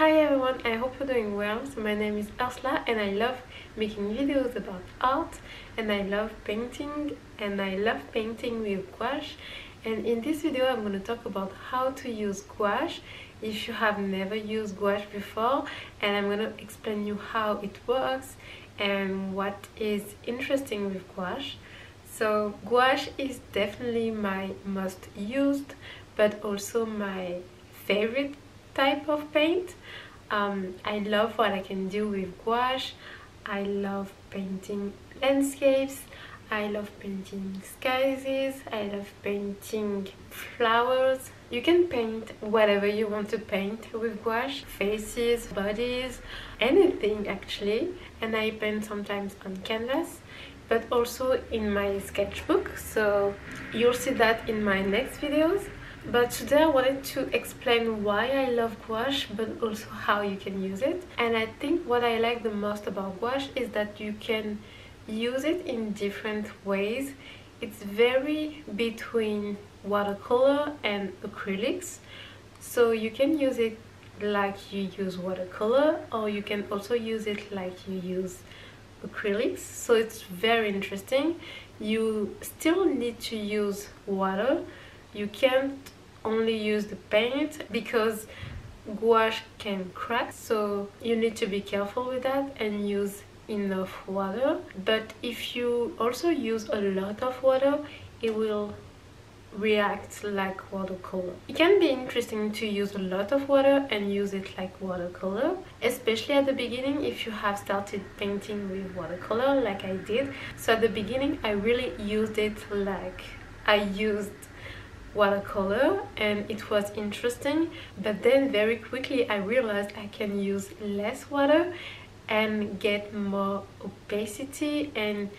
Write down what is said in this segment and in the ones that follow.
Hi everyone, I hope you're doing well. So my name is Ursula and I love making videos about art and I love painting with gouache. And in this video I'm going to talk about how to use gouache if you have never used gouache before, and I'm going to explain you how it works and what is interesting with gouache. So gouache is definitely my most used but also my favorite type of paint. I love what I can do with gouache. I love painting landscapes, I love painting skies, I love painting flowers. You can paint whatever you want to paint with gouache, faces, bodies, anything actually. And I paint sometimes on canvas but also in my sketchbook, so you'll see that in my next videos. But today I wanted to explain why I love gouache but also how you can use it. And I think what I like the most about gouache is that you can use it in different ways. It's very between watercolor and acrylics, so you can use it like you use watercolor, or you can also use it like you use acrylics, so it's very interesting. You still need to use water. You can't only use the paint because gouache can crack, so you need to be careful with that and use enough water. But if you also use a lot of water, it will react like watercolor. It can be interesting to use a lot of water and use it like watercolor, especially at the beginning if you have started painting with watercolor like I did. So at the beginning I really used it like I used watercolor and it was interesting, but then very quickly I realized I can use less water and get more opacity and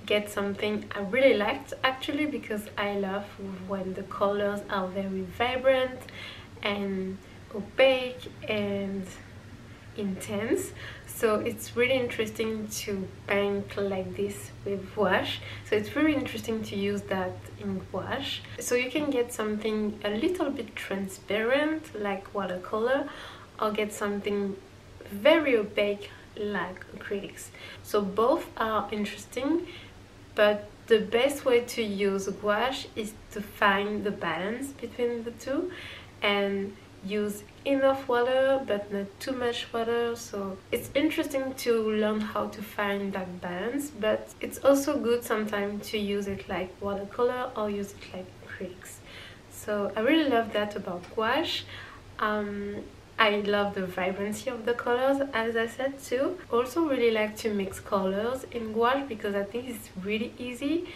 get something I really liked actually, because I love when the colors are very vibrant and opaque and intense. So it's really interesting to paint like this with gouache. So it's very interesting to use that in gouache. So you can get something a little bit transparent like watercolor, or get something very opaque like acrylics. So both are interesting, but the best way to use gouache is to find the balance between the two and use enough water but not too much water. So it's interesting to learn how to find that balance, but it's also good sometimes to use it like watercolor or use it like acrylics. So I really love that about gouache. I love the vibrancy of the colors, as I said too. Also really like to mix colors in gouache because I think it's really easy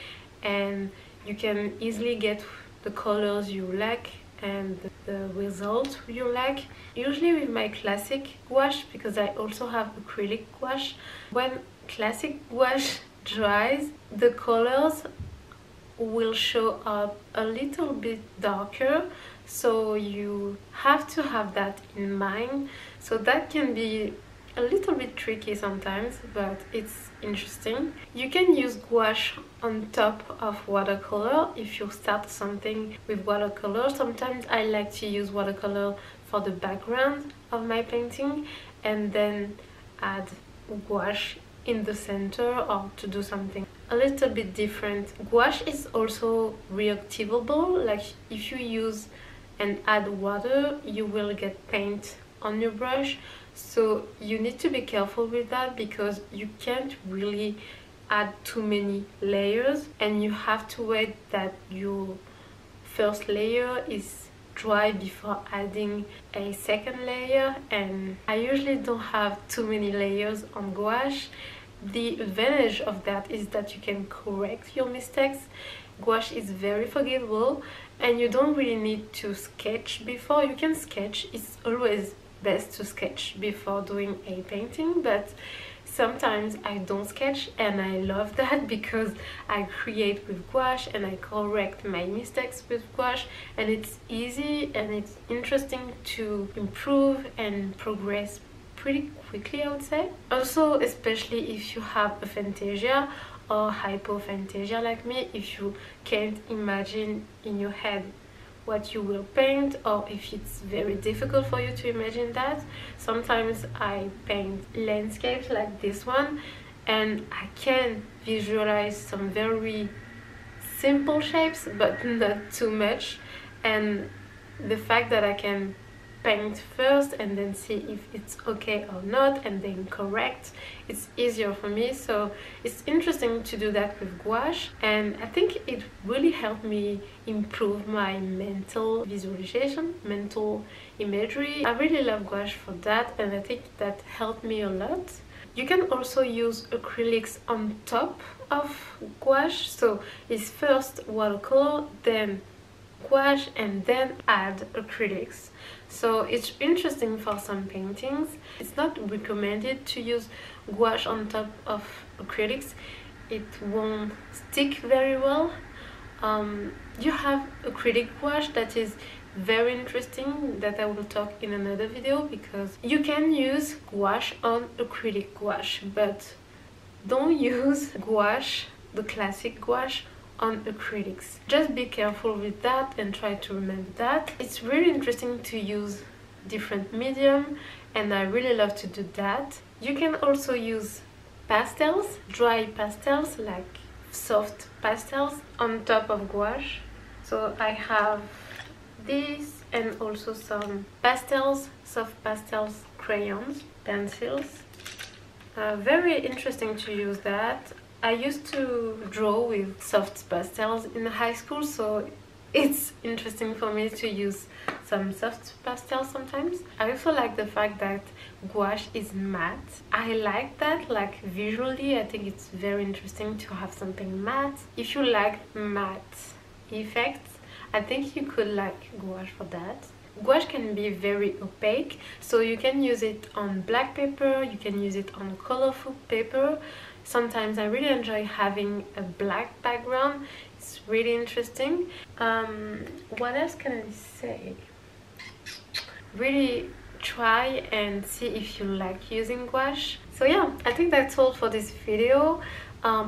and you can easily get the colors you like and the result you like. Usually with my classic gouache, because I also have acrylic gouache, when classic gouache dries, the colors will show up a little bit darker, so you have to have that in mind. So that can be a little bit tricky sometimes, but it's interesting. You can use gouache on top of watercolor if you start something with watercolor. Sometimes I like to use watercolor for the background of my painting and then add gouache in the center, or to do something a little bit different. Gouache is also reactivable, like if you use and add water you will get paint on your brush, so you need to be careful with that because you can't really add too many layers and you have to wait that your first layer is dry before adding a second layer. And I usually don't have too many layers on gouache. The advantage of that is that you can correct your mistakes. Gouache is very forgivable and you don't really need to sketch before. You can sketch, it's always best to sketch before doing a painting, but sometimes I don't sketch and I love that because I create with gouache and I correct my mistakes with gouache, and it's easy and it's interesting to improve and progress pretty quickly, I would say. Also, especially if you have aphantasia or hypophantasia like me, if you can't imagine in your head what you will paint, or if it's very difficult for you to imagine that. Sometimes I paint landscapes like this one and I can visualize some very simple shapes but not too much, and the fact that I can paint first and then see if it's okay or not and then correct, it's easier for me. So it's interesting to do that with gouache, and I think it really helped me improve my mental visualization, mental imagery. I really love gouache for that, and I think that helped me a lot. You can also use acrylics on top of gouache, so it's first watercolor, then gouache, and then add acrylics. So it's interesting for some paintings. It's not recommended to use gouache on top of acrylics. It won't stick very well. You have acrylic gouache that is very interesting, that I will talk in another video, because you can use gouache on acrylic gouache, but don't use gouache, the classic gouache, on acrylics. Just be careful with that and try to remember that. It's really interesting to use different medium, and I really love to do that. You can also use pastels, dry pastels, like soft pastels, on top of gouache. So I have this, and also some pastels, soft pastels, crayons, pencils. Very interesting to use that. I used to draw with soft pastels in high school, so it's interesting for me to use some soft pastels sometimes. I also like the fact that gouache is matte. I like that, like visually, I think it's very interesting to have something matte. If you like matte effects, I think you could like gouache for that. Gouache can be very opaque, so you can use it on black paper, you can use it on colorful paper. Sometimes I really enjoy having a black background. It's really interesting. What else can I say? Really try and see if you like using gouache. So yeah, I think that's all for this video.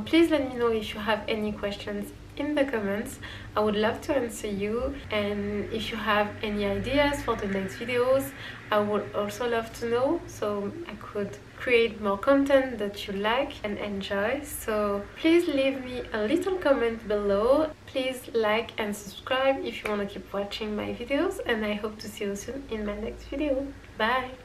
Please let me know if you have any questions in the comments. I would love to answer you, and if you have any ideas for the next videos, I would also love to know, so I could create more content that you like and enjoy. So please leave me a little comment below. Please like and subscribe if you want to keep watching my videos, and I hope to see you soon in my next video. Bye!